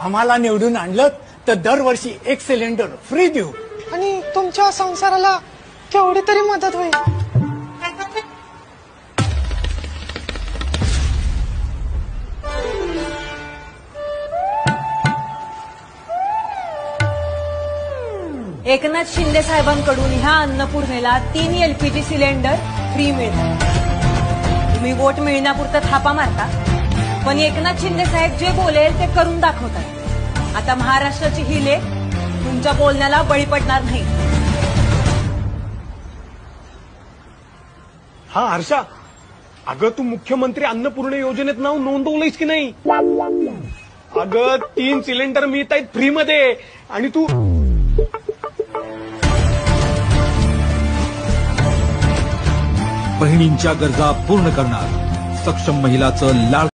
आम्हाला निवडून आणलं तर दरवर्षी 1 सिलेंडर फ्री देऊ आणि तुमच्या संसाराला केवढी तरी मदत होईल. एकनाथ शिंदे साहेबांकडून ह्या अन्नपूर्णेला 3 LPG सिलेंडर फ्री मिळतात. तुम्ही वोट मिळण्यापुरतं थापा मारता, पण एकनाथ शिंदे साहेब जे बोलेल ते करून दाखवतात. आता महाराष्ट्राची ही लेक तुमच्या बोलण्याला बळी पडणार नाही. हा हर्षा, अगं तू मुख्यमंत्री अन्नपूर्णा योजनेत नाव नोंदवलंयस की नाही? अगं 3 सिलेंडर मिळत आहेत फ्री मध्ये आणि तू बहिणींच्या गरजा पूर्ण करणार सक्षम महिलाचं लाड